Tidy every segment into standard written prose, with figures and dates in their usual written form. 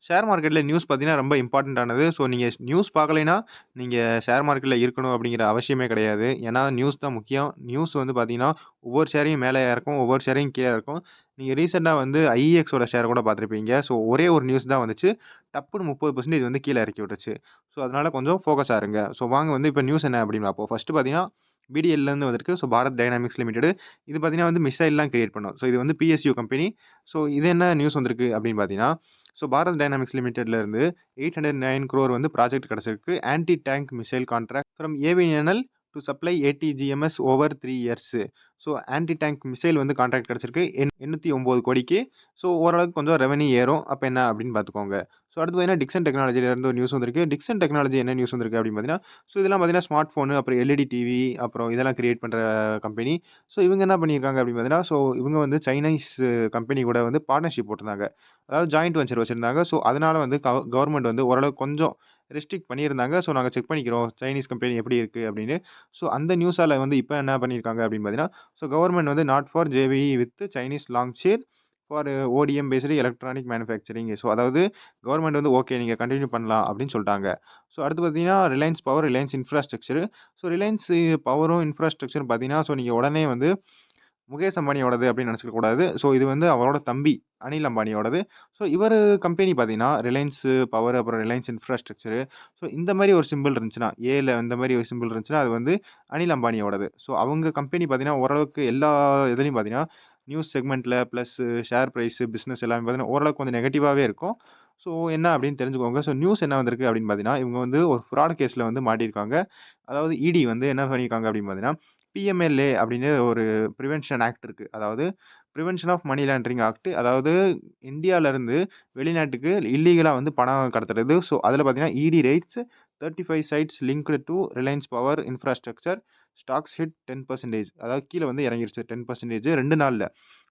Share மார்க்கெட்ல news பார்த்தீங்கன்னா, ரொம்ப இம்பார்ட்டன்ட்டானது. ஸோ, நீங்க நியூஸ் பார்க்கலைன்னா, நீங்க ஷேர் மார்க்கெட்ல இருக்கணும் அப்படிங்கிற அவசியமே கிடையாது. ஏன்னா, நியூஸ் தான் முக்கியம். நியூஸ் வந்து பார்த்தீங்கன்னா, ஒவ்வொரு ஷேரையும் மேலே இறக்கும், ஒவ்வொரு ஷேரையும் கீழ இறக்கும். நீங்க ரீசென்ட்டா வந்து ஐஇஎக்ஸோட ஷேர் கூட பார்த்துருப்பீங்க. ஸோ, ஒரே ஒரு நியூஸ் தான் வந்துச்சு. டப்புன்னு 30% வந்து கீழ இறக்கி விட்டுருச்சு. ஸோ, அதனால கொஞ்சம் ஃபோக்கஸா இருங்க. ஸோ, வாங்க வந்து இப்ப நியூஸ் என்ன அப்படின்னு பார்ப்போம். ஃபர்ஸ்ட்டு பார்த்தீங்கன்னா, பிடிஎல்லேருந்து வந்திருக்கு. So, Bharat dynamics limited. இது பார்த்தீங்கன்னா வந்து மிசைல்லாம் கிரியேட் பண்ணும். ஸோ, இது வந்து பிஎஸ்யூ கம்பெனி. ஸோ, இது என்ன நியூஸ் வந்திருக்கு அப்படின்னு பார்த்தீங்கன்னா, ஸோ பாரத் டைனாமிக்ஸ் லிமிடெட்ல இருந்து 809 crore வந்து ப்ராஜெக்ட் கிடைச்சிருக்கு. Anti tank missile contract from AVNL to supply ATGMs over 3 years. So anti tank missile வந்து கான்ட்ராக்ட் கிடைச்சிருக்கு. 809 கோடிக்கு. ஸோ ஓரளவுக்கு கொஞ்சம் ரெவென்யூ ஏறும். அப்ப என்ன அப்படின்னு பார்த்துக்கோங்க. ஸோ அடுத்து பார்த்தீங்கன்னா, டிக்சன் டெக்னாலஜில இருந்து ஒரு நியூஸ் வந்திருக்கு. டிக்சன் டெக்னாலஜி என்ன நியூஸ் வந்திருக்கு அப்படின்னு பார்த்தீங்கன்னா, ஸோ இதெல்லாம் பார்த்தீங்கன்னா ஸ்மார்ட் ஃபோனு, அப்புறம் எல்இடி டிவி, அப்புறம் இதெல்லாம் கிரியேட் பண்ற கம்பெனி. ஸோ இவங்க என்ன பண்ணியிருக்காங்க அப்படின்னு பார்த்தீங்கன்னா, ஸோ இவங்க வந்து சைனீஸ் கம்பெனி கூட வந்து பார்ட்னர்ஷிப் போட்டிருந்தாங்க. அதாவது ஜாயிண்ட் வென்ச்சர் வச்சிருந்தாங்க. ஸோ, அதனால வந்து கவர்மெண்ட் வந்து ஓரளவுக்கு கொஞ்சம் ரெஸ்ட்ரிக்ட் பண்ணியிருந்தாங்க. ஸோ, நாங்க செக் பண்ணிக்கிறோம். சைனீஸ் கம்பெனி எப்படி இருக்கு அப்படின்னு. ஸோ, அந்த நியூஸால வந்து இப்ப என்ன பண்ணியிருக்காங்க அப்படின்னு பார்த்தீங்கன்னா, ஸோ கவர்மெண்ட் வந்து not for JVE with Chinese long share for ODM based electronic manufacturing. So, அதாவது கவர்மெண்ட் வந்து ஓகே நீங்க கன்டின்யூ பண்ணலாம் அப்படின்னு சொல்ட்டாங்க. ஸோ, அடுத்து பார்த்தீங்கன்னா, Reliance power, Reliance infrastructure. So, Reliance பவரும், இன்ஃப்ராஸ்ட்ரக்சரும் பார்த்தீங்கன்னா, ஸோ நீங்க உடனே வந்து முகேஷ் அம்பானியோடது அப்படின்னு நினைச்சுக்க கூடாது. ஸோ இது வந்து அவரோட தம்பி அனில் அம்பானியோடது. ஸோ இவரு கம்பெனி பார்த்தீங்கன்னா, ரிலையன்ஸ் பவர், அப்புறம் ரிலையன்ஸ் இன்ஃப்ராஸ்ட்ரக்சர். ஸோ இந்த மாரி ஒரு சிம்பிள் இருந்துச்சுன்னா, ஏல இந்த மாரி ஒரு சிம்பிள் இருந்துச்சுன்னா, அது வந்து அனில் அம்பானியோடது. ஸோ அவங்க கம்பெனி பார்த்தீங்கன்னா, ஓரளவுக்கு எல்லா இதுலயும் பார்த்தீங்கன்னா, நியூஸ் செக்மெண்ட்ல பிளஸ் ஷேர் பிரைஸ், பிசினஸ் எல்லாமே பார்த்தீங்கன்னா, ஓரளவுக்கு கொஞ்சம் நெகட்டிவாவே இருக்கும். ஸோ என்ன அப்படின்னு தெரிஞ்சுக்கோங்க. ஸோ நியூஸ் என்ன வந்திருக்கு அப்படின்னு பார்த்தீங்கன்னா, இவங்க வந்து ஒரு ஃப்ராட் கேஸ்ல வந்து மாட்டியிருக்காங்க. அதாவது இடி வந்து என்ன பண்ணியிருக்காங்க அப்படின்னு பார்த்தீங்கன்னா, பிஎம்எல்ஏ அப்படின்னு ஒரு பிரிவென்ஷன் ஆக்ட் இருக்கு. அதாவது prevention of money laundering act. அதாவது இந்தியாலருந்து வெளிநாட்டுக்கு இல்லீகலா வந்து பணம் கடத்துறது. ஸோ, அதில பார்த்தீங்கன்னா, ED raids 35 sites linked to Reliance Power infrastructure. Stocks hit 10%. அதாவது கீழ வந்து இறங்கிருச்சு 10% 2 நாள்ல.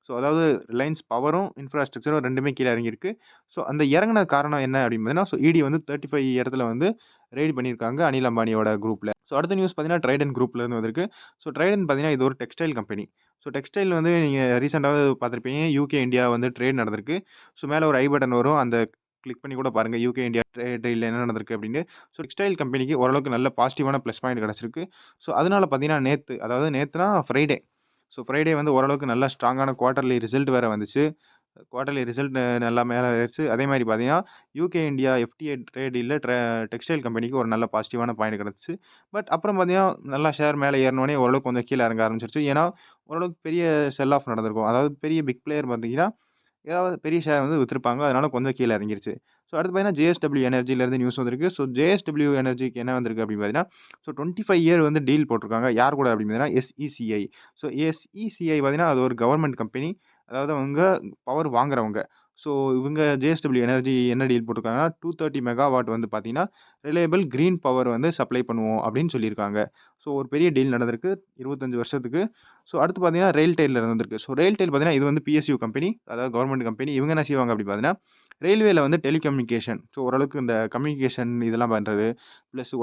ஸோ, அதாவது ரிலையன்ஸ் பவரும், இன்ஃப்ராஸ்ட்ரக்சரும் 2மே கீழ இறங்கியிருக்கு. ஸோ, அந்த இறங்குன காரணம் என்ன அப்படின்னு பார்த்தீங்கன்னா, ஸோ இடி வந்து 35 இடத்துல வந்து ரெய்ட் பண்ணியிருக்காங்க அனில் அம்பானியோட குரூப்ல. ஸோ, அடுத்த நியூஸ் பார்த்தீங்கன்னா, ட்ரைடன்ட் குரூப்லேருந்து வந்திருக்கு. ஸோ, ட்ரைடன்ட் பார்த்தீங்கன்னா, இது ஒரு டெக்ஸ்டைல் கம்பெனி. ஸோ, டெக்ஸ்டைல் வந்து நீங்க ரீசென்ட்டாவே பார்த்துருப்பீங்க. யுகே, இந்தியா வந்து ட்ரேட் நடந்திருக்கு. ஸோ, மேல ஒரு ஐ பட்டன் வரும். அந்த கிளிக் பண்ணி கூட பாருங்க. யுகே, இந்தியா ட்ரேட்ல என்ன நடந்திருக்கு அப்படின்னு. ஸோ, டெக்ஸ்டைல் கம்பெனிக்கு ஓரளவுக்கு நல்ல பாசிட்டிவான ப்ளஸ் பாயிண்ட் கிடைச்சிருக்கு. ஸோ, அதனால பார்த்தீங்கன்னா, அதாவது நேத்துனா ஃப்ரைடே. ஸோ, ஃப்ரைடே வந்து ஓரளவுக்கு நல்ல ஸ்ட்ராங்கான குவார்ட்டர்லி ரிசல்ட் வேற வந்துச்சு. குவார்ட்டர்லி ரிசல்ட் நல்லா மேல ஏறுச்சு. அதே மாரி பார்த்தீங்கன்னா, யுகே, இந்தியா எஃப்டிஏ ட்ரேட் டீல்ல டெக்ஸ்டைல் கம்பெனிக்கு ஒரு நல்ல பாசிட்டிவான பாயிண்ட் கிடைச்சுச்சு. பட் அப்புறம் பார்த்தீங்கன்னா, நல்லா ஷேர் மேல ஏறுனோனே ஓரளவுக்கு கொஞ்சம் கீழ இறங்க ஆரம்பிச்சுருச்சு. ஏன்னா, ஓரளவுக்கு பெரிய செல் ஆஃப் நடந்திருக்கும். அதாவது பெரிய பிக் பிளேயர் பார்த்தீங்கன்னா, ஏதாவது பெரிய ஷேர் வந்து வித்திருப்பாங்க. அதனால கொஞ்சம் கீழ இறங்கிருச்சு. ஸோ, அடுத்து பார்த்தீங்கன்னா, ஜேஎஸ்டபிள்யூ எனர்ஜிலேருந்து நியூஸ் வந்திருக்கு. ஸோ, ஜேஎஸ்டபிள்யூ எனர்ஜிக்கு என்ன வந்திருக்கு அப்படின்னு பார்த்தீங்கன்னா, ஸோ 25 இயர் வந்து டீல் போட்டிருக்காங்க. யார் கூட அப்படின்னு பார்த்தீங்கன்னா, எஸ்இசிஐ. ஸோ, எஸ்இசிஐ பார்த்தீங்கன்னா, அது ஒரு கவர்ன்மென்ட் கம்பெனி. அதாவது அவங்க பவர் வாங்குறவங்க. ஸோ, இவங்க ஜேஎஸ்டபிள்யூ எனர்ஜி என்ன டீல் போட்டிருக்காங்கன்னா, 230 மெகாவாட் வந்து பார்த்தீங்கன்னா, ரிலையபிள் கிரீன் பவர் வந்து சப்ளை பண்ணுவோம் அப்படின்னு சொல்லியிருக்காங்க. ஸோ, ஒரு பெரிய டீல் நடந்திருக்கு 25 வருஷத்துக்கு. ஸோ, அடுத்து பார்த்தீங்கன்னா, ரெயில்டெல்ல இருந்து வந்திருக்கு. ஸோ, ரெயில்டெல் பார்த்தீங்கன்னா, இது வந்து பிஎஸ்யூ கம்பெனி. அதாவது கவர்ன்மென்ட் கம்பெனி. இவங்க என்ன செய்வாங்க அப்படின்னு பார்த்தீங்கன்னா, ரயில்வேல வந்து டெலிகம்யூனிகேஷன். ஸோ, ஓரளவுக்கு இந்த கம்யூனிகேஷன் இதெல்லாம் பண்றது. பிளஸ்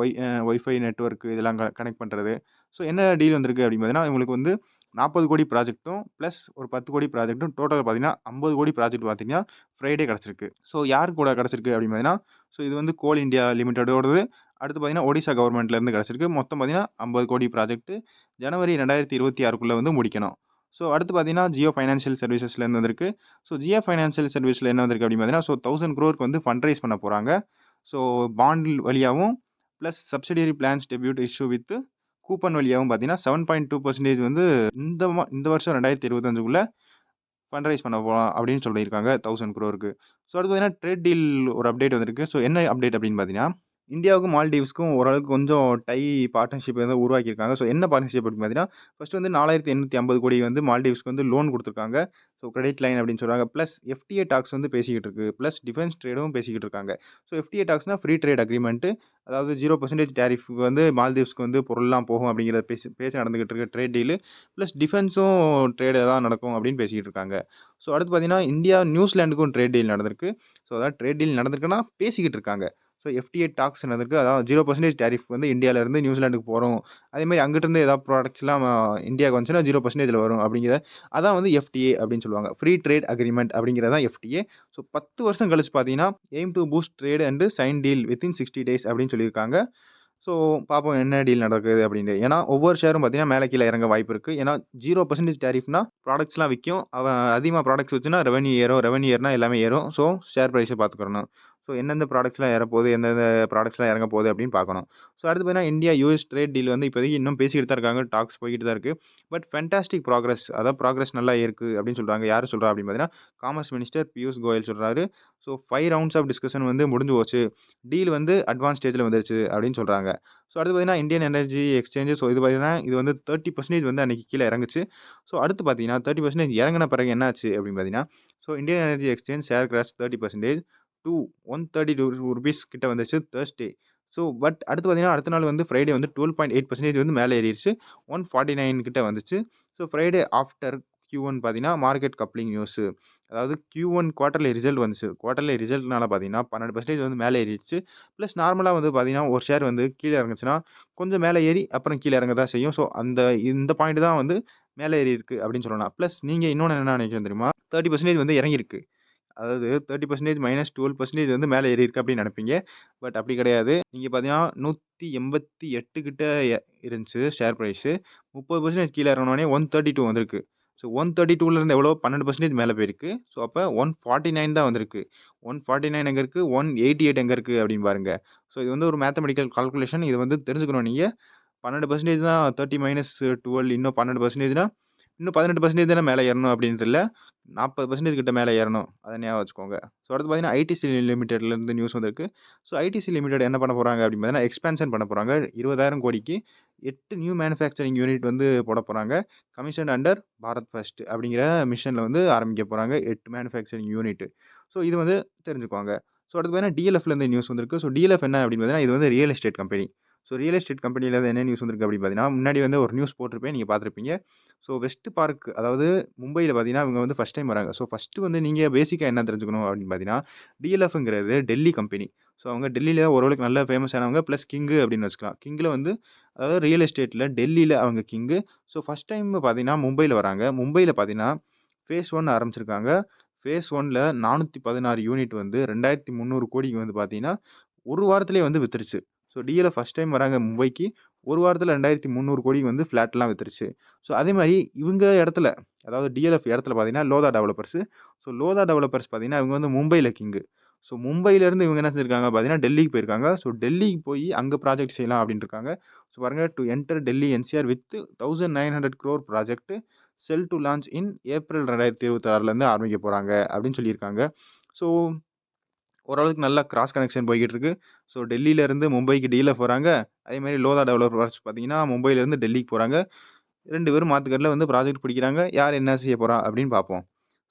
வைஃபை நெட்வொர்க் இதெல்லாம் கனெக்ட் பண்றது. ஸோ, என்ன டீல் வந்திருக்கு அப்படின்னு பார்த்தீங்கன்னா, இவங்களுக்கு வந்து 40 கோடி ப்ராஜெக்ட்டும், பிளஸ் ஒரு 10 கோடி ப்ராஜெக்ட்டும் டோட்டல் பார்த்தீங்கன்னா, 50 கோடி ப்ராஜெக்ட் பார்த்தீங்கன்னா, ஃப்ரைடே கிடைச்சிருக்கு. ஸோ, யார் கூட கிடைச்சிருக்கு அப்படின்னு பார்த்தீங்கன்னா, ஸோ இது வந்து கோல் இந்தியா லிமிட்டெடோடது. அடுத்து பார்த்தீங்கன்னா, ஒடிஷா கவர்மெண்ட்லேருந்து கிடைச்சிருக்கு. மொத்தம் பார்த்தீங்கன்னா, 50 கோடி ப்ராஜெக்ட் ஜனவரி 2026க்குள்ள வந்து முடிக்கணும். ஸோ, அடுத்து பார்த்தீங்கன்னா, ஜியோ ஃபைனான்சியல் சர்வீசஸ்லேருந்து வந்திருக்கு. ஸோ, ஜியோ ஃபைனான்சியல் சர்வீஸ்ல என்ன வந்திருக்கு அப்படின்னு பார்த்தீங்கன்னா, ஸோ 1000 crore வந்து ஃபண்ட் ரைஸ் பண்ண போறாங்க. ஸோ, பாண்ட் வழியாவும், plus subsidiary plans debut issue with coupon வழியாவும் பார்த்தீங்கன்னா, 7.2% வந்து இந்த வருஷம் 2025க்குள்ள ஃபண்ட் ரைஸ் பண்ண போலாம் அப்படின்னு சொல்லியிருக்காங்க 1000 crore. ஸோ, அடுத்து பார்த்தீங்கன்னா, ட்ரேட் டீல் ஒரு அப்டேட் வந்திருக்கு. ஸோ, என்ன அப்டேட் அப்படின்னு பார்த்தீங்கன்னா, இந்தியாவுக்கும் மால்டீவ்ஸ்க்கும் ஓரளவுக்கு கொஞ்சம் பார்ட்னர்ஷிப் வந்து உருவாக்கியிருக்காங்க. ஸோ, என்ன பார்ட்னர்ஷிப் அப்படின்னு பார்த்தீங்கன்னா, ஃபர்ஸ்ட் வந்து 4850 கோடி வந்து மால்டீவ்ஸ்க்கு வந்து லோன் குடுத்துருக்காங்க. ஸோ, கிரெடிட் லைன் அப்படின்னு சொல்றாங்க. பிளஸ் எஃப்டிஏ டாக்ஸ் வந்து பேசிக்கிட்டு இருக்கு. பிளஸ் டிஃபென்ஸ் ட்ரேடும் பேசிக்கிட்டு இருக்காங்க. ஸோ, எஃப்டிஏ டாக்ஸ்னா ஃப்ரீ ட்ரேட் அக்ரீமெண்ட். அதாவது 0% டாரிஃப்க்கு வந்து மால்தீவ்ஸ்க்கு வந்து பொருள்லாம் போகும் அப்படிங்கிற பேச்சு நடந்துகிட்டு இருக்கு ட்ரேட் டீல். பிளஸ் டிஃபென்ஸும் ட்ரேட் தான் நடக்கும் அப்படின்னு பேசிக்கிட்டு இருக்காங்க. ஸோ, அடுத்து பார்த்தீங்கன்னா, இந்தியா நியூசிலாந்துக்கும் ட்ரேட் டீல் நடந்திருக்கு. ஸோ, அதாவது ட்ரேட் டீல் நடந்திருக்குன்னா பேசிக்கிட்டு இருக்காங்க. ஸோ எஃப்டிஏ டாக்ஸ்ன்னு இருக்கு. அதாவது 0% டாரிஃப் வந்து இந்தியாவிலேருந்து நியூசிலாந்துக்கு போறோம். அதேமாரி அங்கிட்டிருந்து ஏதாவது ப்ராடக்ட்ஸ்லாம் இந்தியாவுக்கு வந்துச்சுன்னா 0%ல வரும் அப்படிங்கிற அதான் வந்து எஃப்டிஏ அப்படின்னு சொல்லுவாங்க. ஃப்ரீ ட்ரேட் அக்ரீமெண்ட் அப்படிங்கிறது தான் எஃப்டிஏ. ஸோ 10 வருஷம் கழிச்சு பார்த்தீங்கன்னா, aim to boost trade and sign deal within 60 days அப்படின்னு சொல்லியிருக்காங்க. ஸோ பார்ப்போம் என்ன டீல் நடக்குது அப்படின்னு. ஏன்னா ஒவ்வொரு ஷேரும் பார்த்தீங்கன்னா மேல கீழ இறங்க வாய்ப்பு இருக்கு. ஏன்னா 0% டாரிஃப்னா ப்ராடக்ட்ஸ்லாம் விக்கும். அவன் அதிகமா ப்ராடக்ட்ஸ் வித்துச்சுன்னா ரெவென்யூ ஏறும். ரெவென்யூ ஏறுனா எல்லாமே ஏறும். So share பிரைஸ பார்த்துக்கிறணும். ஸோ எந்தெந்த ப்ராடக்ட்ஸ்லாம் ஏறப்போகுது, எந்தெந்த ப்ராடக்ட்ஸ்லாம் இறங்க போகுது அப்படின்னு பார்க்கணும். ஸோ அடுத்து பார்த்தீங்கன்னா இந்தியா யுஎஸ் ட்ரேட் டீல் வந்து இப்போதைக்கு இன்னும் பேசிக்கிட்டு தான் இருக்காங்க. டாக்ஸ் போய்க்கிட்டு தான் இருக்கு. பட் ஃபேன்டாஸ்டிக் ப்ராக்ரஸ் அதாவது ப்ராக்ரஸ் நல்லா இருக்கு அப்படின்னு சொல்றாங்க. யாரு சொல்றா அப்படின்னு பார்த்தீங்கன்னா, காமர்ஸ் மினிஸ்டர் பியூஷ் கோயல் சொல்றாரு. ஸோ 5 ரவுண்ட்ஸ் ஆஃப் டிஸ்கஷன் வந்து முடிஞ்சு போச்சு. டீல் வந்து அட்வான்ஸ் ஸ்டேஜ்ல வந்துருச்சு அப்படின்னு சொல்றாங்க. ஸோ அடுத்து பார்த்தீங்கன்னா, இந்தியன் எனர்ஜி எக்ஸ்சேஞ்ச் ஸோ இது பார்த்தீங்கன்னா, இது வந்து 30% வந்து அன்னைக்கு கீழ இறங்குச்சு. ஸோ அடுத்து பார்த்தீங்கன்னா, 30% இறங்குன பிறகு என்ன ஆச்சு அப்படின்னு பார்த்தீங்கன்னா, so Indian energy exchange share crash 30% to ₹132 கிட்ட வந்துச்சு Thursday. ஸோ பட் அடுத்து பார்த்தீங்கன்னா, அடுத்த நாள் வந்து ஃப்ரைடே வந்து 12.8% வந்து மேல ஏறிருச்சு. 149 கிட்ட வந்துச்சு. ஸோ ஃப்ரைடே ஆஃப்டர் Q1 பார்த்தீங்கன்னா, மார்க்கெட் கப்ளிங் நியூஸு. அதாவது Q1 குவார்ட்டர்லி ரிசல்ட் வந்துச்சு. குவார்ட்டர்லி ரிசல்ட்னால பார்த்தீங்கன்னா, 12% வந்து மேல ஏறிருச்சு. பிளஸ் நார்மலா வந்து பார்த்தீங்கன்னா, ஒரு ஷேர் வந்து கீழ இறங்குச்சுன்னா, கொஞ்சம் மேல ஏறி அப்புறம் கீழ இறங்க தான் செய்யும். ஸோ இந்த பாயிண்ட் தான் வந்து மேல ஏறியிருக்கு அப்படின்னு சொல்லலாம். பிளஸ் நீங்க இன்னொன்னு என்ன நினைக்கிறீங்க தெரியுமா? 30% வந்து இறங்கியிருக்கு. அதாவது 30% மைனஸ் 12% வந்து மேல ஏறியிருக்கு அப்படின்னு நினைப்பீங்க. பட் அப்படி கிடையாது. நீங்க பார்த்தீங்கன்னா 188 கிட்ட இருந்துச்சு ஷேர் பிரைஸு. 30% கீழ இறங்குனோனே 132 வந்திருக்கு. ஸோ 132ல இருந்து எவ்வளோ 12% மேல போயிருக்கு. ஸோ அப்ப 149 தான் வந்திருக்கு. 149 எங்க இருக்கு? 188 எங்க இருக்கு? அப்படின்னு பாருங்க. ஸோ இது வந்து ஒரு மேத்தமெட்டிக்கல் கால்குலேஷன். இது வந்து தெரிஞ்சுக்கணும் நீங்க. 12% தான் 30 மைனஸ் 12 இன்னும் 12%னா இன்னும் 18% தானே மேல ஏறணும் அப்படின்ட்டு இல்ல. 40% கிட்ட மேல ஏறணும். அத ஞாபகம் வச்சுக்கோங்க. ஸோ அடுத்து பார்த்தீங்கன்னா, ஐடிசி லிமிடெட்லேருந்து நியூஸ் வந்திருக்கு. ஸோ ஐடிசி லிமிடெட் என்ன பண்ண போறாங்க அப்படின்னு பார்த்தீங்கன்னா, எக்ஸ்பான்ஷன் பண்ண போறாங்க. 20,000 கோடிக்கு 8 நியூ மேனுஃபேக்சரிங் யூனிட் வந்து போடப் போறாங்க. கமிஷன் அண்டர் பாரத் ஃபர்ஸ்ட் அப்படிங்கிற மிஷன்ல வந்து ஆரம்பிக்க போறாங்க. 8 மேனுஃபேக்சரிங் யூனிட். ஸோ இது வந்து தெரிஞ்சுக்கோங்க. ஸோ அடுத்து பார்த்தீங்கன்னா, டிஎல்எஃப்லேருந்து நியூஸ் வந்திருக்கு. ஸோ டிஎல்எஃப் என்ன அப்படின்னு பார்த்தீங்கன்னா, இது வந்து real estate company. So real estate கம்பெனில என்ன நியூஸ் வந்திருக்கு அப்படின்னு பார்த்தீங்கன்னா, முன்னாடி வந்து ஒரு நியூஸ் போட்டிருப்பேன். நீங்க பார்த்திருப்பீங்க. ஸோ வெஸ்ட் பார்க் அதாவது மும்பையில பார்த்தீங்கன்னா, இவங்க வந்து ஃபர்ஸ்ட் டைம் வராங்க. ஸோ ஃபர்ஸ்ட்டு வந்து நீங்க பேசிக்கா என்ன தெரிஞ்சுக்கணும் அப்படின்னு பார்த்தீங்கன்னா, டிஎல்எஃப்ங்கிறது டெல்லி கம்பெனி. ஸோ அவங்க டெல்லியில ஓரளவுக்கு நல்ல ஃபேமஸ் ஆனவங்க. பிளஸ் கிங்கு அப்படின்னு வச்சுக்கலாம். கிங்ல வந்து அதாவது ரியல் எஸ்டேட்ல டெல்லியில அவங்க கிங்கு. ஸோ ஃபர்ஸ்ட் டைம் பார்த்தீங்கன்னா, மும்பையில வராங்க. மும்பையில பார்த்தீங்கன்னா, ஃபேஸ் 1 ஆரம்பிச்சிருக்காங்க. ஃபேஸ் 1ல 416 யூனிட் வந்து 2,300 கோடிக்கு வந்து பார்த்தீங்கன்னா, 1 வாரத்திலேயே வந்து வித்துருச்சு. ஸோ டிஎல்எஃப் ஃபர்ஸ்ட் டைம் வராங்க மும்பைக்கு. 1 வாரத்தில 2,300 கோடிக்கு வந்து ஃபிளாட்லாம் வித்துருச்சு. ஸோ அதே மாரி இவங்க இடத்துல அதாவது டிஎல்எஃப் இடத்துல பார்த்தீங்கன்னா, Lodha developers. So Lodha developers பார்த்தீங்கன்னா, இவங்க வந்து மும்பைல கிங்கு. ஸோ மும்பையிலேருந்து இவங்க என்ன செஞ்சிருக்காங்க பார்த்தீங்கன்னா, டெல்லிக்கு போயிருக்காங்க. ஸோ டெல்லிக்கு போய் அங்க ப்ராஜெக்ட் செய்யலாம் அப்படின்னு இருக்காங்க. ஸோ பாருங்க to enter Delhi NCR with 1900 crore project sell to launch in April 2026லேருந்து ஆரம்பிக்க போறாங்க அப்படின்னு சொல்லியிருக்காங்க. ஸோ ஓரளவுக்கு நல்லா கிராஸ் கனெக்ஷன் போய்க்கிட்டு இருக்கு. ஸோ டெல்லியிலேருந்து மும்பைக்கு டிஎல்எஃப் வராங்க. அதேமாரி லோதா டெவலப்பர்ஸ் பார்த்தீங்கன்னா, மும்பையிலேருந்து டெல்லிக்கு போறாங்க. 2 பேரும் மாத்துக்கட்ல வந்து ப்ராஜெக்ட் பிடிக்கிறாங்க. யார் என்ன செய்ய போறா அப்படின்னு பார்ப்போம்.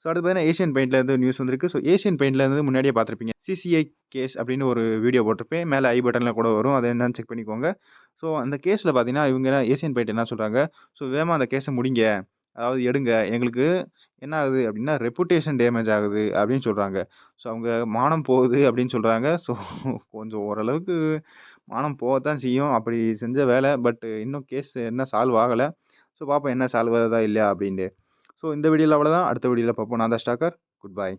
ஸோ அடுத்து பார்த்தீங்கன்னா, ஏசியன் பெயிண்ட்லேருந்து நியூஸ் வந்திருக்கு. ஸோ ஏசியன் பெயிண்ட்லேருந்து முன்னாடியே பார்த்துருப்பீங்க. சிசிஐ கேஸ் அப்படின்னு ஒரு வீடியோ போட்டிருப்பேன். மேல ஐ பட்டன்ல கூட வரும். அது என்னன்னு செக் பண்ணிக்கோங்க. ஸோ அந்த கேஸ்ல பார்த்தீங்கன்னா, இவங்க ஏசியன் பெயிண்ட் என்ன சொல்றாங்க, ஸோ வேகமா அந்த கேஸ முடிங்க. அதாவது எடுங்க. எங்களுக்கு என்ன ஆகுது அப்படின்னா, ரெப்புடேஷன் டேமேஜ் ஆகுது அப்படின்னு சொல்றாங்க. ஸோ அவங்க மானம் போகுது அப்படின்னு சொல்றாங்க. ஸோ கொஞ்சம் ஓரளவுக்கு மானம் போகத்தான் செய்யும். அப்படி செஞ்ச வேலை. பட் இன்னும் கேஸ் இன்னும் சால்வ் ஆகல. ஸோ பார்ப்போம் என்ன சால்வ் ஆகுதா இல்லையா அப்படின்ட்டு. ஸோ இந்த வீடியோல அவ்வளோதான். அடுத்த வீடியோல பார்ப்போம். நான் தான் ஸ்டாக்கர். Good bye.